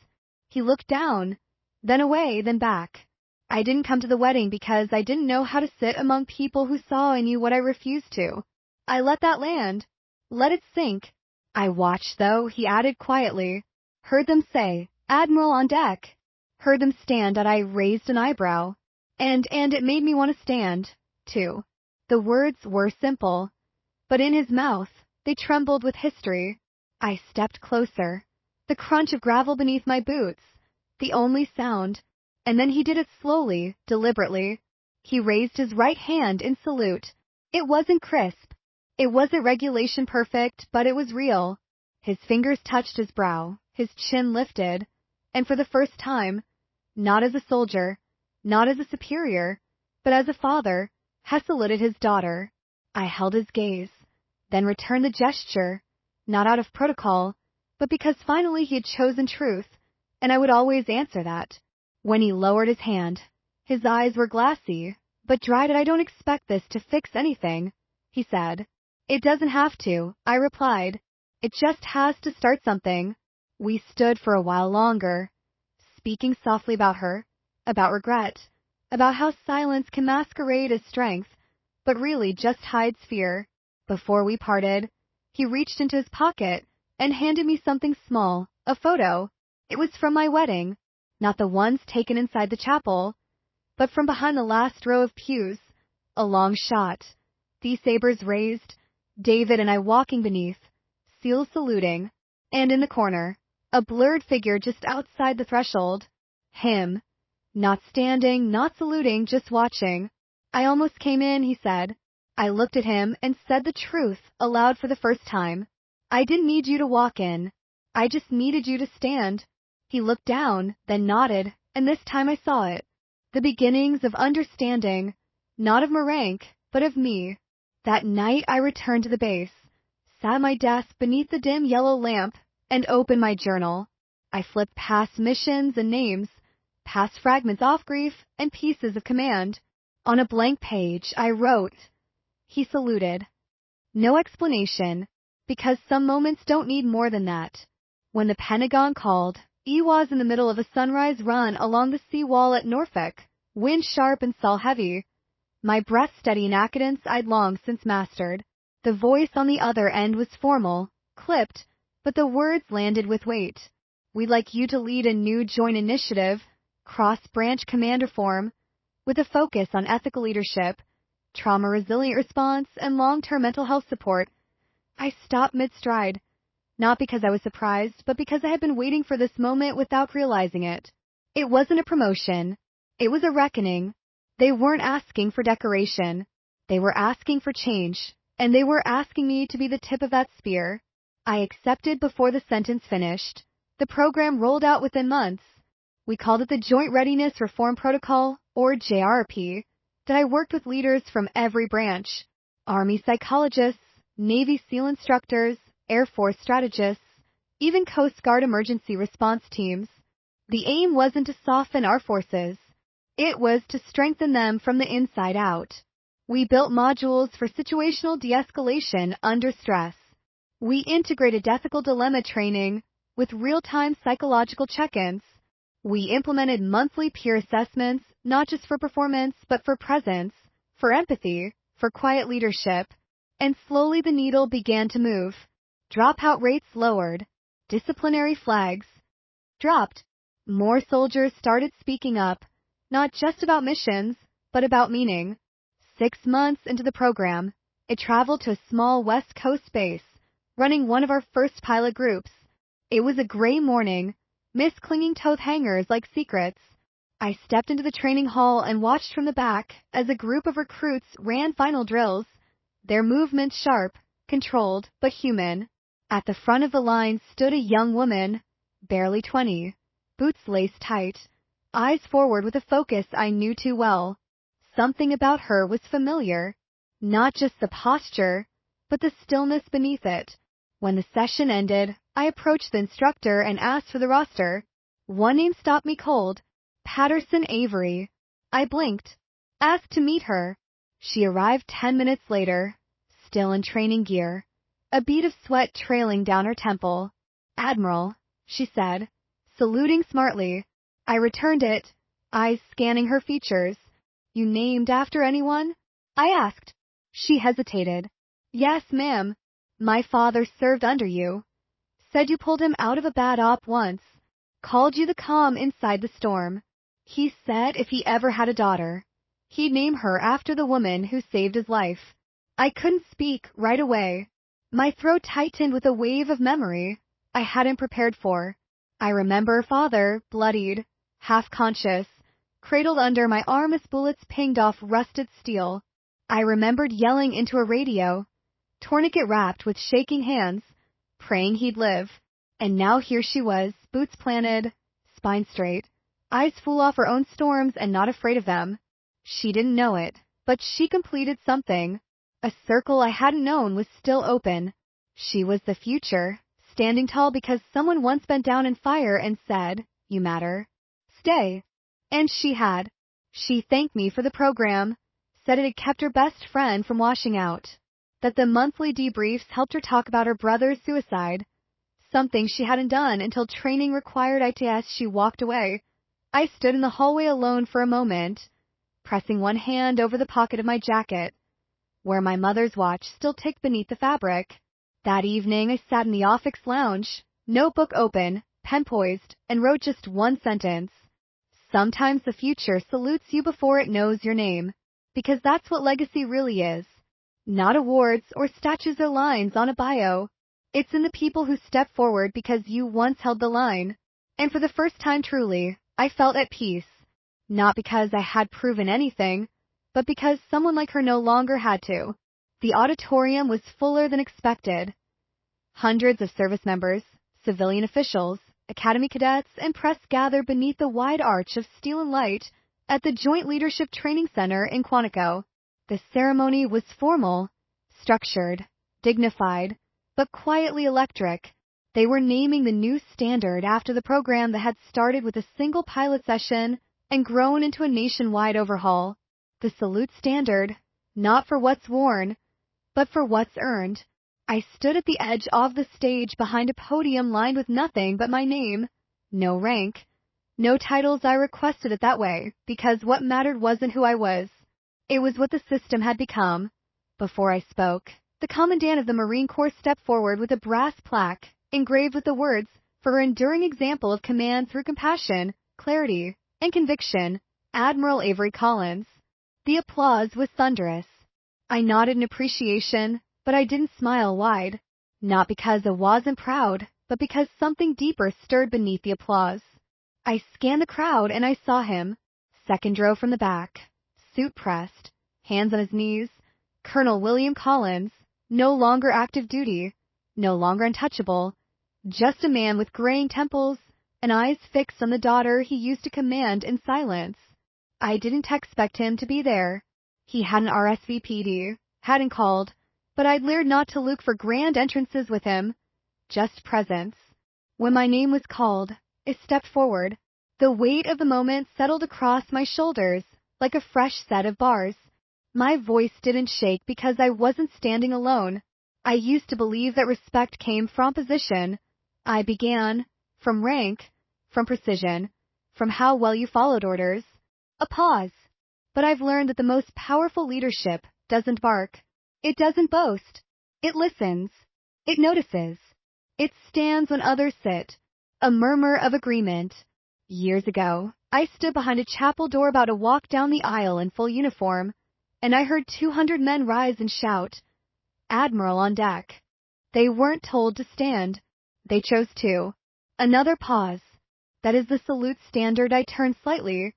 B: He looked down, then away, then back. I didn't come to the wedding because I didn't know how to sit among people who saw in you what I refused to. I let that land. Let it sink. I watched, though, he added quietly. Heard them say, Admiral on deck. Heard them stand, and I raised an eyebrow. And it made me want to stand, too. The words were simple, but in his mouth, they trembled with history. I stepped closer. The crunch of gravel beneath my boots, the only sound. And then he did it slowly, deliberately. He raised his right hand in salute. It wasn't crisp. It wasn't regulation perfect, but it was real. His fingers touched his brow, his chin lifted, and for the first time, not as a soldier, not as a superior, but as a father, he saluted his daughter. I held his gaze, then returned the gesture, not out of protocol, but because finally he had chosen truth, and I would always answer that. When he lowered his hand, his eyes were glassy, but dried. I don't expect this to fix anything, he said. It doesn't have to, I replied. It just has to start something. We stood for a while longer, speaking softly about her, about regret, about how silence can masquerade as strength, but really just hides fear. Before we parted, he reached into his pocket and handed me something small, a photo. It was from my wedding, not the ones taken inside the chapel, but from behind the last row of pews, a long shot, the sabers raised, David and I walking beneath, seals saluting, and in the corner, a blurred figure just outside the threshold. Him. Not standing, not saluting, just watching. I almost came in, he said. I looked at him and said the truth aloud for the first time. I didn't need you to walk in. I just needed you to stand. He looked down, then nodded, and this time I saw it. The beginnings of understanding, not of Marank, but of me. That night I returned to the base, sat at my desk beneath the dim yellow lamp, and opened my journal. I flipped past missions and names, past fragments off grief and pieces of command. On a blank page I wrote, he saluted. No explanation, because some moments don't need more than that. When the Pentagon called, E was in the middle of a sunrise run along the seawall at Norfolk, wind sharp and sail heavy. My breath steady in accents I'd long since mastered. The voice on the other end was formal, clipped, but the words landed with weight. We'd like you to lead a new joint initiative, cross-branch commander form, with a focus on ethical leadership, trauma-resilient response, and long-term mental health support. I stopped mid-stride, not because I was surprised, but because I had been waiting for this moment without realizing it. It wasn't a promotion. It was a reckoning. They weren't asking for decoration. They were asking for change, and they were asking me to be the tip of that spear. I accepted before the sentence finished. The program rolled out within months. We called it the Joint Readiness Reform Protocol, or JRP, that I worked with leaders from every branch: Army psychologists, Navy SEAL instructors, Air Force strategists, even Coast Guard emergency response teams. The aim wasn't to soften our forces. It was to strengthen them from the inside out. We built modules for situational de-escalation under stress. We integrated ethical dilemma training with real-time psychological check-ins. We implemented monthly peer assessments, not just for performance, but for presence, for empathy, for quiet leadership. And slowly the needle began to move. Dropout rates lowered. Disciplinary flags dropped. More soldiers started speaking up, not just about missions, but about meaning. 6 months into the program, I traveled to a small West Coast base, running one of our first pilot groups. It was a gray morning, mist clinging to hangars like secrets. I stepped into the training hall and watched from the back as a group of recruits ran final drills, their movements sharp, controlled, but human. At the front of the line stood a young woman, barely 20, boots laced tight, eyes forward with a focus I knew too well. Something about her was familiar, not just the posture, but the stillness beneath it. When the session ended, I approached the instructor and asked for the roster. One name stopped me cold: Patterson Avery. I blinked, asked to meet her. She arrived 10 minutes later, still in training gear, a bead of sweat trailing down her temple. "Admiral," she said, saluting smartly. I returned it, eyes scanning her features. "You named after anyone?" I asked. She hesitated. "Yes, ma'am. My father served under you. Said you pulled him out of a bad op once. Called you the calm inside the storm. He said if he ever had a daughter, he'd name her after the woman who saved his life." I couldn't speak right away. My throat tightened with a wave of memory I hadn't prepared for. I remember father, bloodied, half-conscious, cradled under my arm as bullets pinged off rusted steel. I remembered yelling into a radio, tourniquet wrapped with shaking hands, praying he'd live. And now here she was, boots planted, spine straight, eyes full off her own storms and not afraid of them. She didn't know it, but she completed something. A circle I hadn't known was still open. She was the future, standing tall because someone once bent down in fire and said, "You matter. Stay." And she had. She thanked me for the program, said it had kept her best friend from washing out, that the monthly debriefs helped her talk about her brother's suicide, something she hadn't done until training required it. As she walked away, I stood in the hallway alone for a moment, pressing one hand over the pocket of my jacket, where my mother's watch still ticked beneath the fabric. That evening I sat in the office lounge, notebook open, pen poised, and wrote just one sentence. Sometimes the future salutes you before it knows your name, because that's what legacy really is. Not awards or statues or lines on a bio. It's in the people who step forward because you once held the line. And for the first time truly, I felt at peace. Not because I had proven anything, but because someone like her no longer had to. The auditorium was fuller than expected. Hundreds of service members, civilian officials, academy cadets, and press gathered beneath the wide arch of steel and light at the Joint Leadership Training Center in Quantico. The ceremony was formal, structured, dignified, but quietly electric. They were naming the new standard after the program that had started with a single pilot session and grown into a nationwide overhaul. The salute standard, not for what's worn, but for what's earned. I stood at the edge of the stage behind a podium lined with nothing but my name. No rank, no titles. I requested it that way because what mattered wasn't who I was. It was what the system had become. Before I spoke, the Commandant of the Marine Corps stepped forward with a brass plaque engraved with the words, "For her enduring example of command through compassion, clarity, and conviction, Admiral Avery Collins." The applause was thunderous. I nodded in appreciation, but I didn't smile wide. Not because I wasn't proud, but because something deeper stirred beneath the applause. I scanned the crowd and I saw him. Second row from the back, suit pressed, hands on his knees, Colonel William Collins, no longer active duty, no longer untouchable, Just a man with graying temples and eyes fixed on the daughter he used to command in silence. I didn't expect him to be there. He hadn't RSVP'd, hadn't called, but I'd learned not to look for grand entrances with him, just presence. When my name was called, I stepped forward. The weight of the moment settled across my shoulders like a fresh set of bars. My voice didn't shake because I wasn't standing alone. I used to believe that respect came from position. I began from rank, from precision, from how well you followed orders. A pause. But I've learned that the most powerful leadership doesn't bark. It doesn't boast. It listens. It notices. It stands when others sit. A murmur of agreement. Years ago, I stood behind a chapel door about to walk down the aisle in full uniform, and I heard 200 men rise and shout, "Admiral on deck." They weren't told to stand. They chose to. Another pause. That is the salute standard. I turned slightly,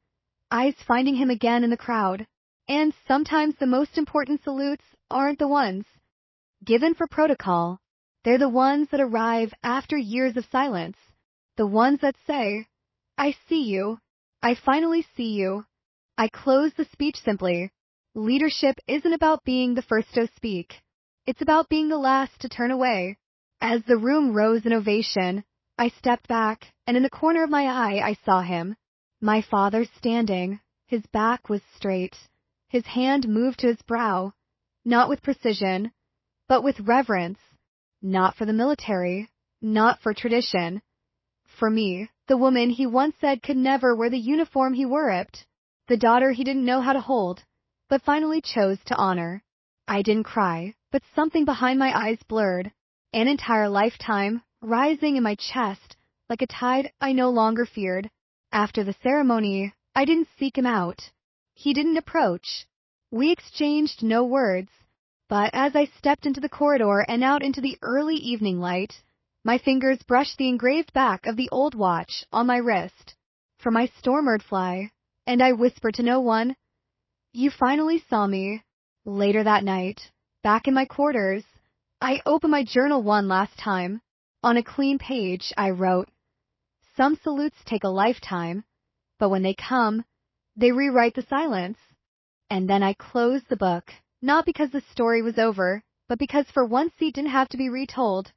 B: eyes finding him again in the crowd. And sometimes the most important salutes aren't the ones given for protocol. They're the ones that arrive after years of silence. The ones that say, "I see you. I finally see you." I close the speech simply. Leadership isn't about being the first to speak. It's about being the last to turn away. As the room rose in ovation, I stepped back, and in the corner of my eye I saw him. My father standing. His back was straight. His hand moved to his brow, not with precision, but with reverence. Not for the military, not for tradition. For me, the woman he once said could never wear the uniform he worshipped. The daughter he didn't know how to hold, but finally chose to honor. I didn't cry, but something behind my eyes blurred. An entire lifetime rising in my chest like a tide I no longer feared. After the ceremony, I didn't seek him out. He didn't approach. We exchanged no words. But as I stepped into the corridor and out into the early evening light, my fingers brushed the engraved back of the old watch on my wrist. For my stormward fly, and I whispered to no one, "You finally saw me." Later that night, back in my quarters, I opened my journal one last time. On a clean page, I wrote, "Some salutes take a lifetime, but when they come, they rewrite the silence." And then I closed the book, not because the story was over, but because for once it didn't have to be retold.